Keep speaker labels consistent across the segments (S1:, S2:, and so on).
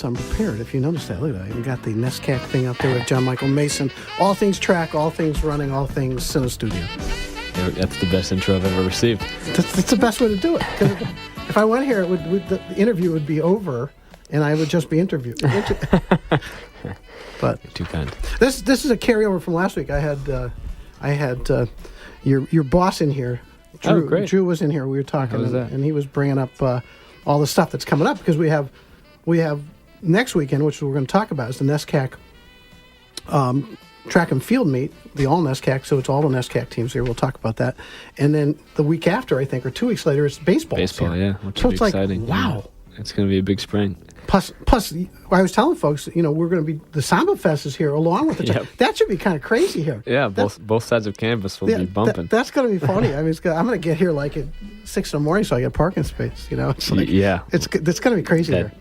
S1: I'm prepared. If you notice that, look at that. I even got the NESCAC thing out there with John Michael Mason. All things track, all things running, all things Cine Studio.
S2: That's the best intro I've ever received.
S1: That's the best way to do it. If I went here, the interview would be over, and I would just be interviewed. But
S2: You're too kind.
S1: This is a carryover from last week. I had your boss in here. Drew,
S2: great.
S1: Drew was in here. We were talking,
S2: How was that?
S1: and he was bringing up all the stuff that's coming up because we have next weekend, which we're going to talk about, is the NESCAC track and field meet, the all NESCAC. So it's all the NESCAC teams here. We'll talk about that, and then the week after, I think, or 2 weeks later, it's baseball.
S2: Baseball,
S1: here.
S2: yeah, which
S1: So
S2: will
S1: it's
S2: be
S1: like,
S2: exciting.
S1: wow.
S2: Yeah. It's going to be a big spring.
S1: Plus, I was telling folks, we're going to be, the Samba Fest is here along with the track.
S2: Yep.
S1: That should be kind of crazy here.
S2: Yeah, both sides of campus will be bumping.
S1: That's going to be funny. I mean, I'm going to get here like at 6 in the morning so I get parking space. It's like,
S2: yeah.
S1: It's going to be crazy here.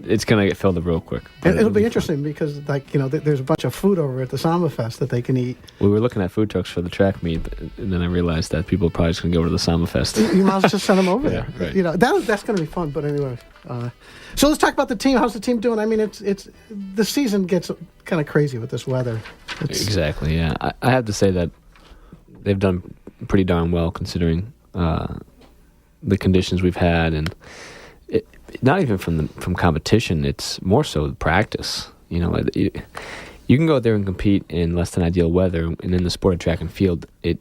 S2: It's going to get filled up real quick.
S1: And it'll be interesting because, there's a bunch of food over at the Samba Fest that they can eat.
S2: We were looking at food trucks for the track meet, and then I realized that people are probably just going to go to the Samba Fest.
S1: You might as well just send them over there.
S2: Right.
S1: That's going to be fun. But anyway, so let's talk about the team. How's the team doing? I mean, it's the season gets kind of crazy with this weather.
S2: Exactly. Yeah, I have to say that they've done pretty darn well considering the conditions we've had, and not even from competition. It's more so practice. You can go out there and compete in less than ideal weather, and in the sport of track and field, it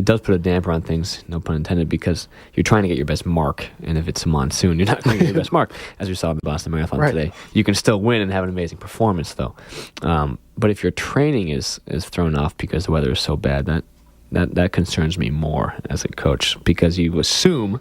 S2: does put a damper on things, no pun intended, because you're trying to get your best mark, and if it's a monsoon, you're not going to get your best mark, as we saw in the Boston Marathon today. You can still win and have an amazing performance, though. But if your training is thrown off because the weather is so bad, that concerns me more as a coach, because you assume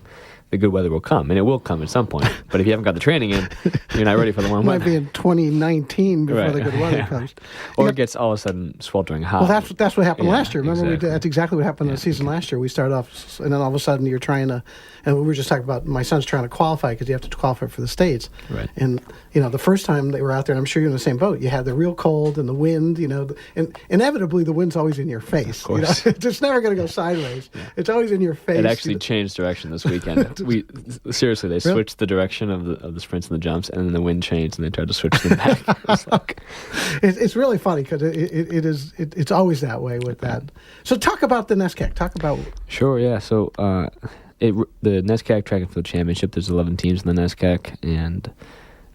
S2: the good weather will come, and it will come at some point. But if you haven't got the training in, you're not ready for the warm weather.
S1: Might be in 2019 before the good weather comes.
S2: Or it gets all of a sudden sweltering hot.
S1: Well, that's what happened last year. Remember,
S2: exactly.
S1: That's exactly what happened in the season last year. We started off, and then all of a sudden you're trying to, and we were just talking about my son's trying to qualify because you have to qualify for the States.
S2: Right.
S1: And, the first time they were out there, and I'm sure you're in the same boat, you had the real cold and the wind, and inevitably the wind's always in your face.
S2: Of course.
S1: It's never going to go sideways. Yeah. It's always in your face.
S2: It actually changed direction this weekend. Seriously, they switched the direction of the sprints and the jumps, and then the wind changed, and they tried to switch them back.
S1: It's really funny because it's always that way with that. So talk about the NESCAC. Talk about.
S2: Sure, yeah. So the NESCAC Track and Field Championship, there's 11 teams in the NESCAC, and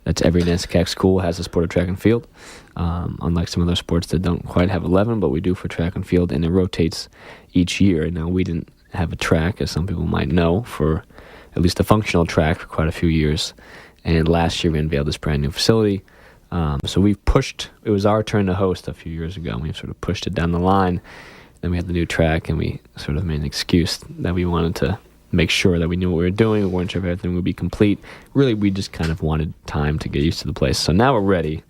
S2: that's every NESCAC school has a sport of track and field. Unlike some other sports that don't quite have 11, but we do for track and field, and it rotates each year. Now, we didn't have a track, as some people might know, for at least a functional track for quite a few years. And last year we unveiled this brand new facility. So we've pushed, it was our turn to host a few years ago, and we sort of pushed it down the line. Then we had the new track, and we sort of made an excuse that we wanted to make sure that we knew what we were doing. We weren't sure if everything would be complete. Really, we just kind of wanted time to get used to the place. So now we're ready,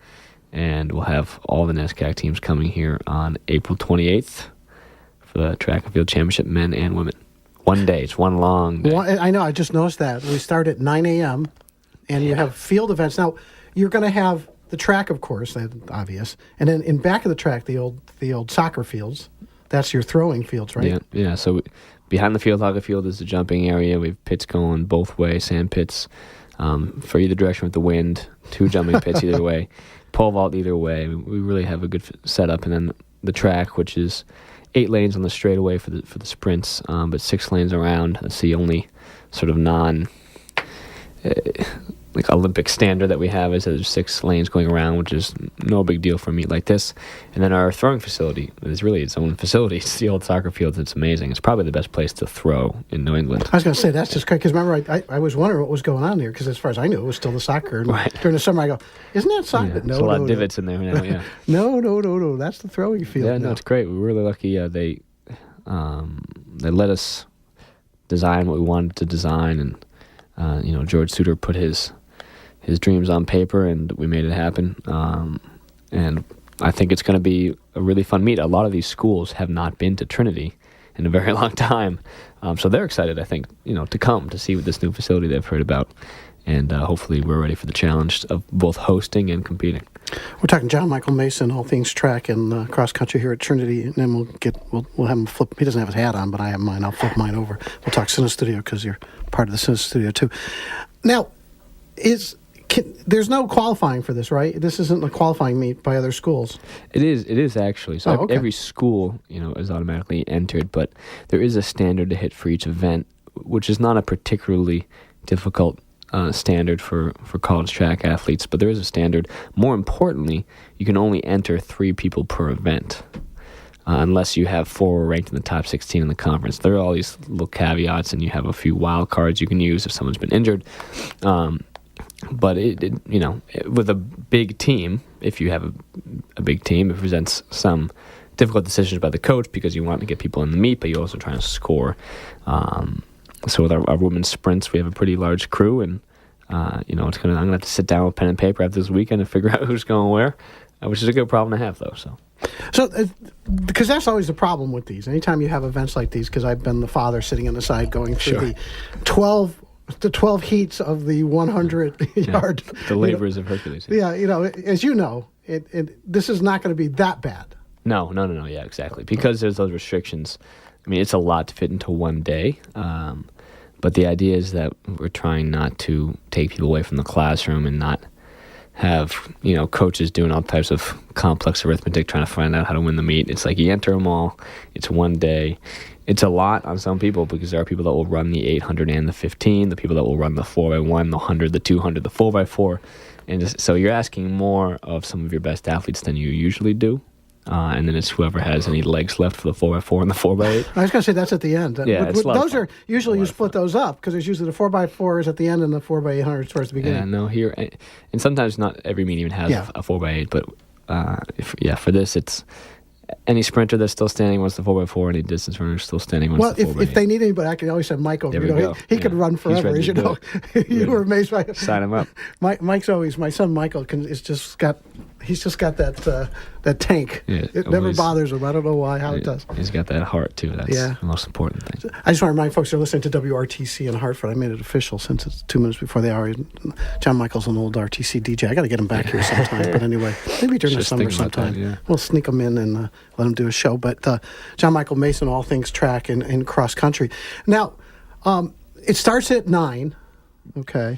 S2: and we'll have all the NESCAC teams coming here on April 28th for the Track and Field Championship, men and women. One day. It's one long day.
S1: I know. I just noticed that. We start at 9 a.m., and you have field events. Now, you're going to have the track, of course, that's obvious. And then in back of the track, the old soccer fields. That's your throwing fields, right?
S2: Yeah. So behind the field, hockey field is the jumping area. We have pits going both ways, sand pits for either direction with the wind, 2 jumping pits either way, pole vault either way. We really have a good setup. And then the track, which is 8 lanes on the straightaway for the sprints, but 6 lanes around. That's the only sort of like Olympic standard that we have, is that there's 6 lanes going around, which is no big deal for a meet like this. And then our throwing facility is really its own facility. It's the old soccer field. It's amazing. It's probably the best place to throw in New England.
S1: I was going to say, that's just great, because remember, I was wondering what was going on here, because as far as I knew, it was still the soccer. And during the summer, I go, isn't that soccer?
S2: Yeah, there's a lot of divots in there now, yeah.
S1: No, that's the throwing field.
S2: Yeah, no, it's great. We were really lucky. They let us design what we wanted to design, and George Suter put his dreams on paper, and we made it happen. And I think it's going to be a really fun meet. A lot of these schools have not been to Trinity in a very long time, so they're excited, I think, to come to see what this new facility they've heard about. And hopefully we're ready for the challenge of both hosting and competing.
S1: We're talking John Michael Mason, all things track and cross country here at Trinity, and then we'll have him flip. He doesn't have his hat on, but I have mine. I'll flip mine over. We'll talk Cine Studio, because you're part of the Cine Studio too. Now, There's no qualifying for this, right? This isn't a qualifying meet by other schools.
S2: It is actually. So
S1: okay.
S2: every school, is automatically entered, but there is a standard to hit for each event, which is not a particularly difficult standard for college track athletes, but there is a standard. More importantly, you can only enter 3 people per event. Unless you have 4 ranked in the top 16 in the conference. There are all these little caveats, and you have a few wild cards you can use if someone's been injured. But with a big team, if you have a big team, it presents some difficult decisions by the coach because you want to get people in the meet, but you're also trying to score. So with our women's sprints, we have a pretty large crew, and I'm gonna have to sit down with pen and paper after this weekend and figure out who's going where, which is a good problem to have, though.
S1: So, because that's always the problem with these. Anytime you have events like these, because I've been the father sitting on the side going through the 12 heats of the 100-yard.
S2: The labors of Hercules.
S1: Yeah, as you know, this is not going to be that bad.
S2: No. Yeah, exactly. Because there's those restrictions. I mean, it's a lot to fit into one day. But the idea is that we're trying not to take people away from the classroom and not have coaches doing all types of complex arithmetic trying to find out how to win the meet. It's like you enter them all. It's one day. It's a lot on some people because there are people that will run the 800 and the 15, the people that will run the 4x1, the 100, the 200, the 4x4. And so you're asking more of some of your best athletes than you usually do. And then it's whoever has any legs left for the 4x4 and the 4x8.
S1: I was going to say that's at the end.
S2: Yeah,
S1: those are usually you split those up because there's usually the 4x4 is at the end and the 4x800 is towards the beginning.
S2: Yeah, no, here, and sometimes not every meet even has a 4x8, but for this, it's any sprinter that's still standing wants the 4x4, any distance runner still standing wants the 4x8.
S1: Well, if they need anybody, I can always send Mike over. He could run forever, as you know. You were amazed by
S2: sign him up.
S1: Mike's always my son Michael he's just got that tank.
S2: Yeah,
S1: it never bothers him. I don't know how it does.
S2: He's got that heart too. That's the most important thing.
S1: I just want to remind folks who are listening to WRTC in Hartford. I made it official since it's 2 minutes before the hour. John Michael's an old RTC DJ. I got to get him back here sometime. But anyway, maybe during the summer sometime. We'll sneak him in and let him do a show. But John Michael Mason, all things track and cross country. Now, it starts at 9. Okay.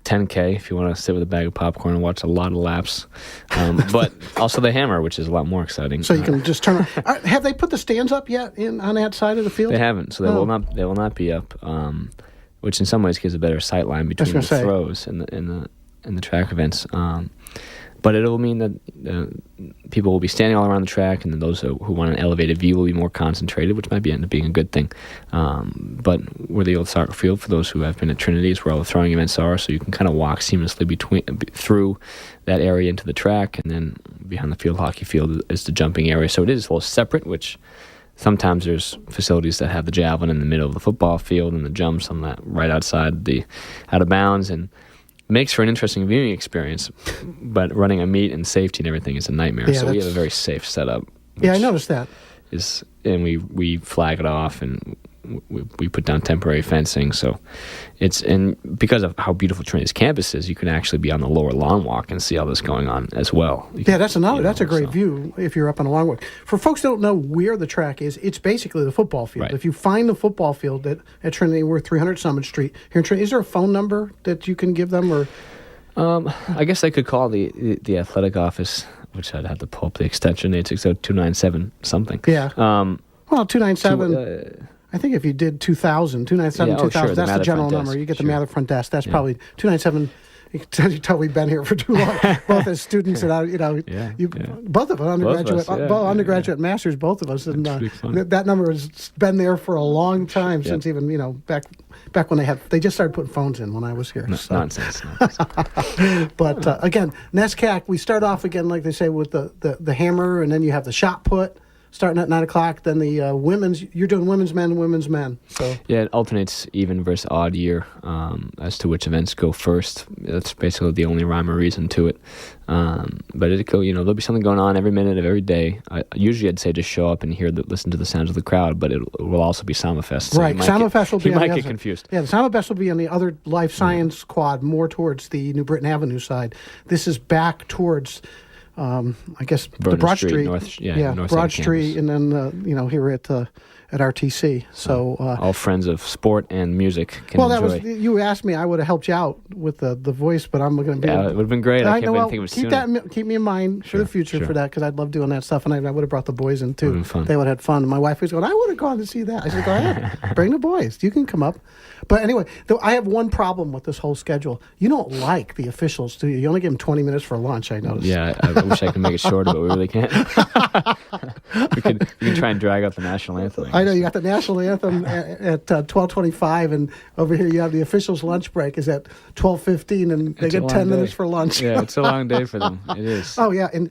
S2: 10K if you want to sit with a bag of popcorn and watch a lot of laps, but also the hammer, which is a lot more exciting.
S1: So you can just turn. Have they put the stands up yet on that side of the field?
S2: They haven't, so they will not be up. Which in some ways gives a better sight line between the throws and the track events. But it will mean that people will be standing all around the track, and then those who want an elevated view will be more concentrated, which might end up being a good thing. But where the old soccer field, for those who have been at Trinity, is where all the throwing events are, so you can kind of walk seamlessly through that area into the track, and then behind the field hockey field is the jumping area. So it is a little separate, which sometimes there's facilities that have the javelin in the middle of the football field and the jumps on that right outside out of bounds, and makes for an interesting viewing experience, but running a meet and safety and everything is a nightmare. So we have a very safe setup.
S1: Yeah, I noticed that.
S2: And we flag it off, and we put down temporary fencing. So and because of how beautiful Trinity's campus is, you can actually be on the lower lawn walk and see all this going on as well.
S1: That's a great view if you're up on a lawn walk. For folks who don't know where the track is, it's basically the football field.
S2: Right.
S1: If you find the football field at Trinity, we're 300 Summit Street here in Trinity. Is there a phone number that you can give them, or?
S2: I guess I could call the athletic office, which I'd have to pull up the extension 860-297 something.
S1: Yeah. 297. I think if you did 2000, 297, 2000, that's the general number. You get the Mather front desk. That's probably 297. You can tell we've been here for too long, both as students and both of us, undergraduate, masters, both of us, and that number has been there for a long time since even back when they just started putting phones in when I was here.
S2: Nonsense.
S1: But again, NESCAC, we start off again like they say with the hammer, and then you have the shot put. Starting at 9 o'clock, then the women's. You're doing women's men and women's men. So
S2: it alternates even versus odd year as to which events go first. That's basically the only rhyme or reason to it. But there'll be something going on every minute of every day. Usually, I'd say just show up and listen to the sounds of the crowd. But it will also be Samafest. So
S1: right, Samafest will be.
S2: You might get confused.
S1: Yeah, the Samafest will be on the other life science quad, more towards the New Britain Avenue side. This is back towards I guess the
S2: Vernon
S1: Broad
S2: Street,
S1: Street,
S2: north side of
S1: Broad
S2: campus.
S1: Street, and then here at RTC. So
S2: all friends of sport and music can
S1: well, that
S2: enjoy.
S1: was you asked me. I would have helped you out with the voice, but I'm going to be.
S2: Yeah, it would have been great. I can't
S1: know.
S2: wait to
S1: Well,
S2: think it was
S1: keep
S2: sooner.
S1: keep me in mind for
S2: Sure,
S1: the future
S2: sure.
S1: for that, because I'd love doing that stuff, and I would have brought the boys in too.
S2: Would've been fun.
S1: They would have had fun. My wife was going, I would have gone to see that. I said, go ahead, bring the boys. You can come up. But anyway, though, I have one problem with this whole schedule. You don't like the officials, do you? You only give them 20 minutes for lunch. I noticed.
S2: Yeah, I wish I could make it shorter, but we really can't. we can try and drag out the national anthem.
S1: I know you got the national anthem at 12:25, and over here you have the officials' lunch break is at 12:15, and they
S2: It's a
S1: get
S2: long
S1: 10 minutes
S2: day.
S1: for lunch.
S2: Yeah, it's a long day for them. It is.
S1: Oh yeah, and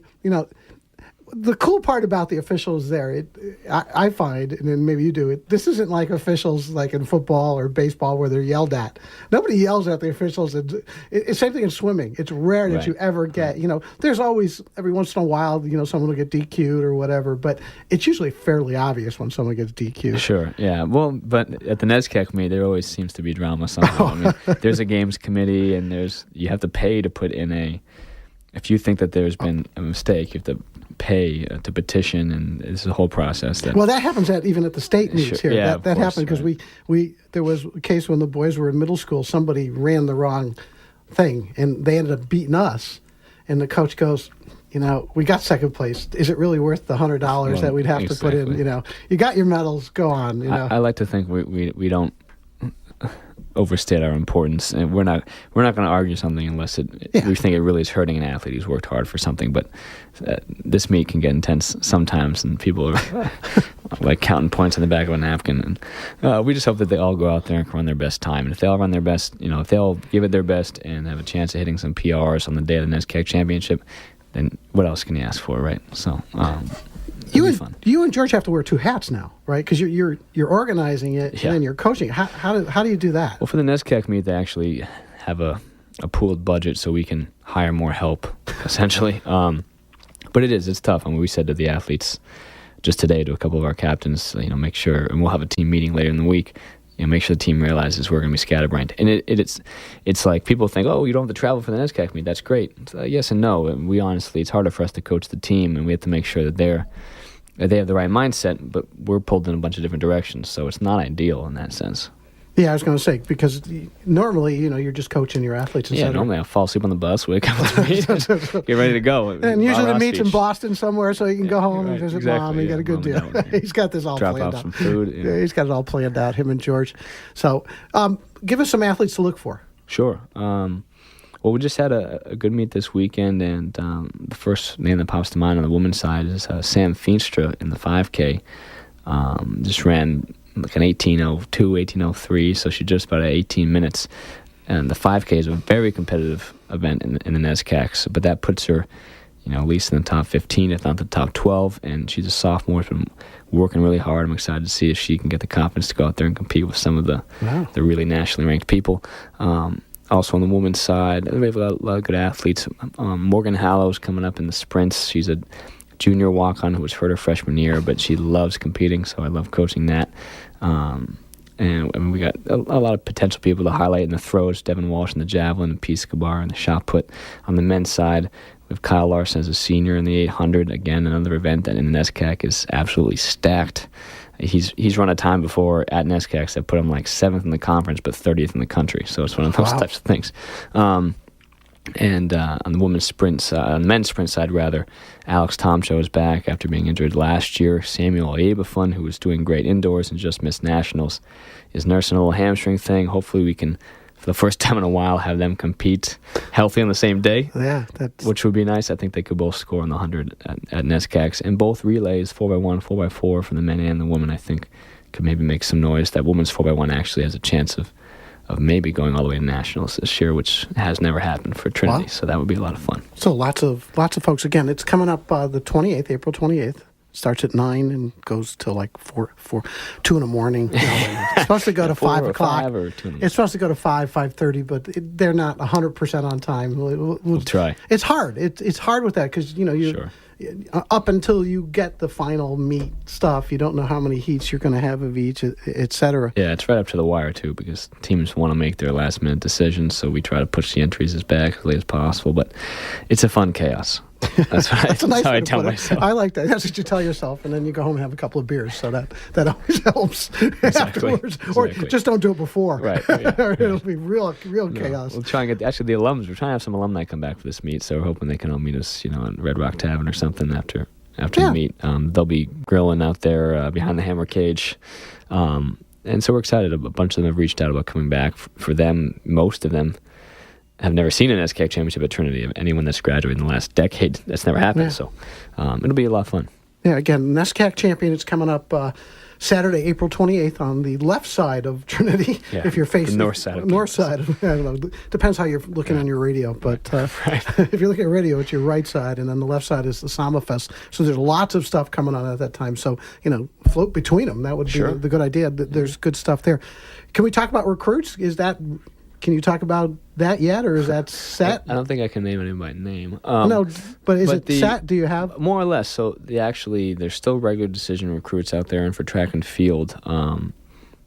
S1: the cool part about the officials there, I find, and then maybe you do it. This isn't like officials like in football or baseball where they're yelled at. Nobody yells at the officials. It's same thing in swimming. It's rare that
S2: Right.
S1: you ever get. There's always every once in a while, someone will get DQ'd or whatever, but it's usually fairly obvious when someone gets DQ'd.
S2: Sure, yeah. Well, but at the NESCAC meet, there always seems to be drama somehow. I mean, there's a games committee, and you have to pay to put in if you think that there's been a mistake, you have to pay to petition, and it's a whole process.
S1: Well, that happens even at the state meets
S2: Sure,
S1: here.
S2: yeah,
S1: that
S2: of course,
S1: happened because
S2: right.
S1: we there was a case when the boys were in middle school. Somebody ran the wrong thing, and they ended up beating us. And the coach goes, we got second place. Is it really worth the $100 that we'd have to put in?
S2: exactly.
S1: You got your medals. Go on.
S2: I like to think we don't overstate our importance, and we're not going to argue something unless we think it really is hurting an athlete who's worked hard for something. But this meet can get intense sometimes, and people are like counting points on the back of a napkin. And we just hope that they all go out there and run their best time. And if they all run their best, if they all give it their best and have a chance of hitting some PRs on the day of the NESCAC championship, then what else can you ask for, right? So.
S1: You
S2: fun.
S1: and George have to wear two hats now, right? Because you're organizing it
S2: Yeah.
S1: and then you're coaching. How do you do that?
S2: Well, for the NESCAC meet, they actually have a pooled budget so we can hire more help, essentially. But it's tough. I mean, we said to the athletes just today to a couple of our captains, make sure, and we'll have a team meeting later in the week, make sure the team realizes we're going to be scatterbrained. And it's like people think, oh, you don't have to travel for the NESCAC meet. That's great. Yes and no. And we honestly, it's harder for us to coach the team, and we have to make sure that they have the right mindset, but we're pulled in a bunch of different directions, so it's not ideal in that sense.
S1: Yeah, I was going to say, because normally, you're just coaching your athletes.
S2: Yeah, normally I'll fall asleep on the bus, wake up to meet, get ready to go.
S1: And usually the
S2: Rah-rah
S1: meet's in
S2: speech.
S1: Boston somewhere, so you can go home
S2: right,
S1: and visit
S2: exactly,
S1: mom and
S2: yeah,
S1: get a good
S2: mom and
S1: deal.
S2: dad.
S1: He's got this all
S2: Drop
S1: planned
S2: off
S1: out.
S2: some food.
S1: Yeah, he's got it all planned out, him and George. So give us some athletes to look for.
S2: Sure. Well, we just had a good meet this weekend, and the first name that pops to mind on the women's side is Sam Feenstra in the 5K. Just ran like an 18:02, 18:03, so she just about at 18 minutes. And the 5K is a very competitive event in the NESCACs, but that puts her, at least in the top 15, if not the top 12. And she's a sophomore, she's been working really hard. I'm excited to see if she can get the confidence to go out there and compete with some of the really nationally ranked people. Also on the women's side, we have a lot of good athletes. Morgan Hallows coming up in the sprints. She's a junior walk-on who was hurt her freshman year, but she loves competing, so I love coaching that. And we got a lot of potential people to highlight in the throws. Devin Walsh in the javelin, and Pete Scabar in the shot put. On the men's side, we have Kyle Larson as a senior in the 800. Again, another event that in the NESCAC is absolutely stacked. He's run a time before at NESCACs that put him like 7th in the conference, but 30th in the country. So it's one of those types of things. And on the men's sprint side, Alex Tomcho is back after being injured last year. Samuel Abafun, who was doing great indoors and just missed nationals, is nursing a little hamstring thing. Hopefully we can, for the first time in a while, have them compete healthy on the same day, which would be nice. I think they could both score on the 100 at NESCACs. And both relays, 4x1, 4x4 for the men and the women, I think could maybe make some noise. That women's 4x1 actually has a chance of maybe going all the way to nationals this year, which has never happened for Trinity. Wow. So that would be a lot of fun.
S1: So lots of folks. Again, it's coming up the 28th, April 28th. Starts at 9 and goes till like 2 in the morning. It's supposed to go to 5 o'clock. It's supposed to go to 5:30, but they're not 100% on time. We'll
S2: try.
S1: It's hard. It's hard with that because
S2: Sure.
S1: Up until you get the final meet stuff, you don't know how many heats you're going to have of each, et cetera.
S2: Yeah, it's right up to the wire, too, because teams want to make their last-minute decisions, so we try to push the entries as back as late as possible, but it's a fun chaos. That's what
S1: That's a nice
S2: how
S1: way
S2: I
S1: to
S2: tell
S1: put it.
S2: myself.
S1: I like that. That's what you tell yourself, and then you go home and have a couple of beers. So that always helps afterwards. Or
S2: Exactly.
S1: just don't do it before.
S2: Right. Yeah,
S1: Or
S2: yeah.
S1: it'll be real chaos.
S2: We'll try and get actually the alums. We're trying to have some alumni come back for this meet, so we're hoping they can all meet us, on Red Rock Tavern or something after
S1: Yeah.
S2: the meet. They'll be grilling out there behind the hammer cage, and so we're excited. A bunch of them have reached out about coming back. For them, most of them have never seen an SCAC championship at Trinity. Anyone that's graduated in the last decade, that's never happened.
S1: Yeah.
S2: So it'll be a lot of fun.
S1: Yeah, again, NESCAC champion is coming up Saturday, April 28th on the left side of Trinity.
S2: Yeah,
S1: if you're facing
S2: the north side of
S1: north
S2: campus.
S1: side. I don't know. Depends how you're looking on your radio, but
S2: Right.
S1: if you're looking at radio, it's your right side, and then the left side is the Samba Fest. So there's lots of stuff coming on at that time. So float between them. That would be
S2: Sure.
S1: the good idea. There's good stuff there. Can we talk about recruits? Can you talk about that yet, or is that set?
S2: I don't think I can name anyone by name.
S1: No, but is
S2: but
S1: it
S2: the-
S1: set? Do you have?
S2: More or less. So there's still regular decision recruits out there, and for track and field,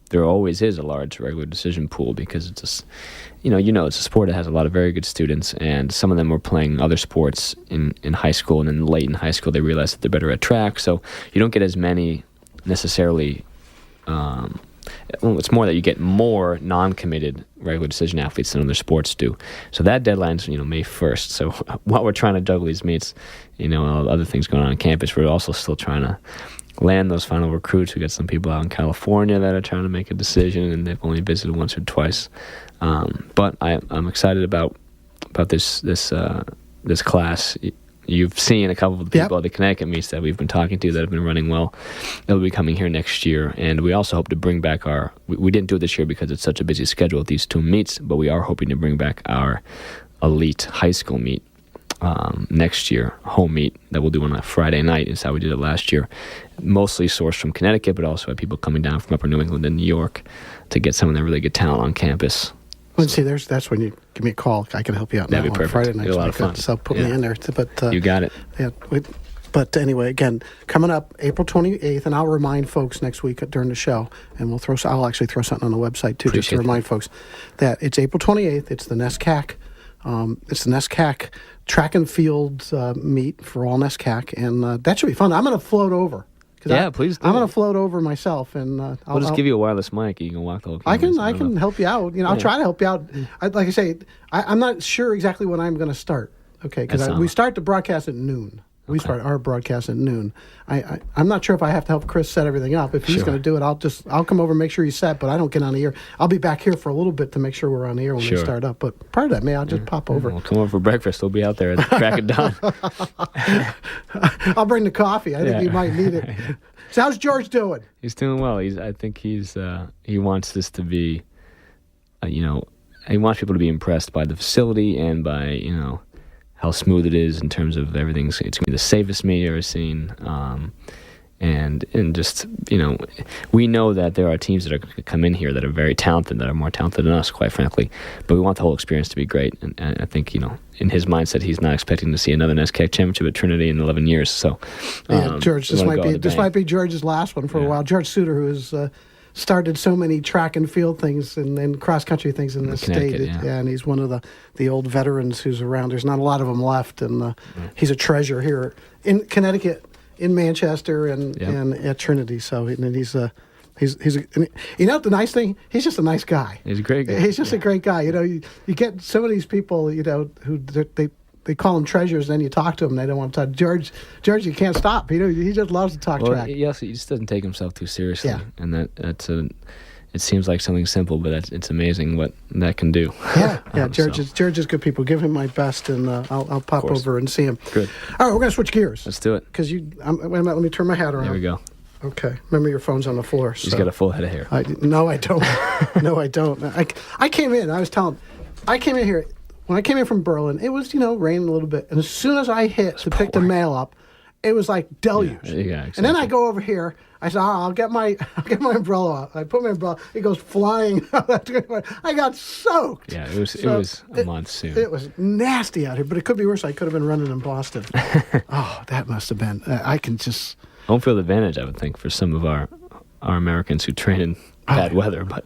S2: there always is a large regular decision pool because it's just, it's a sport that has a lot of very good students, and some of them were playing other sports in high school, and then late in high school they realize that they're better at track. So you don't get as many necessarily. It's more that you get more non-committed regular decision athletes than other sports do. So that deadline's May 1st. So while we're trying to juggle these meets, other things going on campus, we're also still trying to land those final recruits. We got some people out in California that are trying to make a decision, and they've only visited once or twice. But I'm excited about this class. You've seen a couple of the people at the Connecticut meets that we've been talking to that have been running well. They'll be coming here next year, and we also hope to bring back we didn't do it this year because it's such a busy schedule with these two meets, but we are hoping to bring back our elite high school meet next year, home meet that we'll do on a Friday night is how we did it last year. Mostly sourced from Connecticut, but also had people coming down from upper New England and New York to get some of that really good talent on campus.
S1: Well, see, that's when you give me a call. I can help you out.
S2: That'd
S1: now
S2: be
S1: on
S2: perfect.
S1: Friday night.
S2: It'll be a lot of fun.
S1: So put me in there. But
S2: You got it.
S1: Yeah. But anyway, again, coming up April 28th, and I'll remind folks next week during the show, and I'll actually throw something on the website too, just to remind folks that it's April 28th. It's the NESCAC. It's the NESCAC track and field meet for all NESCAC, and that should be fun. I'm going to float over.
S2: Please do.
S1: I'm going to float over myself, and
S2: I'll just give you a wireless mic. You can walk the whole
S1: I
S2: campus.
S1: can help you out. I'll try to help you out. Like I say, I'm not sure exactly when I'm going to start. Okay, because we start the broadcast at noon. We start our broadcast at noon. I'm not sure if I have to help Chris set everything up. If he's going to do it, I'll come over and make sure he's set. But I don't get on the air. I'll be back here for a little bit to make sure we're on the air when we start up. But part of that, I'll just pop over.
S2: We'll come over for breakfast. We'll be out there at the crack of dawn.
S1: I'll bring the coffee. I think you might need it. So how's George doing?
S2: He's doing well. I think he wants this to be, he wants people to be impressed by the facility and by how smooth it is in terms of everything. It's going to be the safest meet you've ever seen. And just, we know that there are teams that are going to come in here that are very talented, that are more talented than us, quite frankly. But we want the whole experience to be great. And I think, in his mindset, he's not expecting to see another NESCAC championship at Trinity in 11 years. So,
S1: George, this might be George's last one for a while. George Suter, who has started so many track and field things and cross country things in this state. And he's one of the old veterans who's around. There's not a lot of them left, and he's a treasure here in Connecticut, in Manchester, and at Trinity. So he's the nice thing. He's just a nice guy.
S2: He's a great guy.
S1: He's just a great guy. You get some of these people, who they call them treasures, and then you talk to them, and they don't want to talk. George, you can't stop. He just loves to talk track.
S2: Yes, he just doesn't take himself too seriously, and it seems like something simple, but it's amazing what that can do.
S1: George is good people. Give him my best, and I'll pop over and see him.
S2: Good.
S1: All right, we're gonna switch gears.
S2: Let's do it.
S1: Because wait a minute, let me turn my hat around.
S2: There we go.
S1: Okay. Remember, your phone's on the floor.
S2: He's got a full head of hair.
S1: No, I don't. No, I don't. I came in. I came in here. When I came in from Berlin, it was, raining a little bit. And as soon as I hit to pick the mail up, it was like deluge.
S2: Yeah, exactly.
S1: And then I go over here. I said, I'll get my umbrella out. I put my umbrella. It goes flying. I got soaked.
S2: Yeah, it was a monsoon.
S1: It was nasty out here, but it could be worse. I could have been running in Boston. Oh, that must have been. I can just...
S2: Home field advantage, I would think, for some of our Americans who train in bad weather. But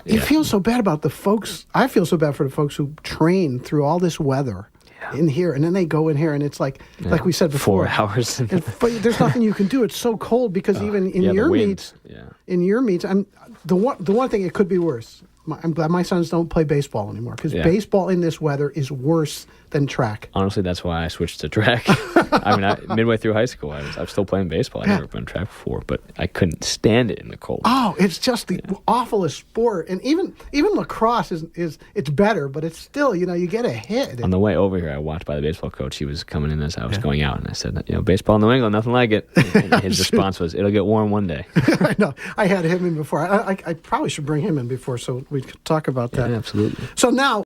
S1: you feel so bad about the folks. I feel so bad for the folks who train through all this weather in here, and then they go in here, and it's like we said before,
S2: 4 hours.
S1: but there's nothing you can do. It's so cold because even in your meets, the one thing, it could be worse. I'm glad my sons don't play baseball anymore, because baseball in this weather is worse than track.
S2: Honestly, that's why I switched to track. I mean, midway through high school, I was still playing baseball. I'd never been on track before, but I couldn't stand it in the cold.
S1: Oh, it's just the awfulest sport. And even lacrosse is it's better, but it's still, you get a hit.
S2: On the way over here, I walked by the baseball coach. He was coming in as I was going out, and I said, baseball in New England, nothing like it. And his response was, it'll get warm one day.
S1: I know. I had him in before. I probably should bring him in before so we could talk about that.
S2: Yeah, absolutely.
S1: So now,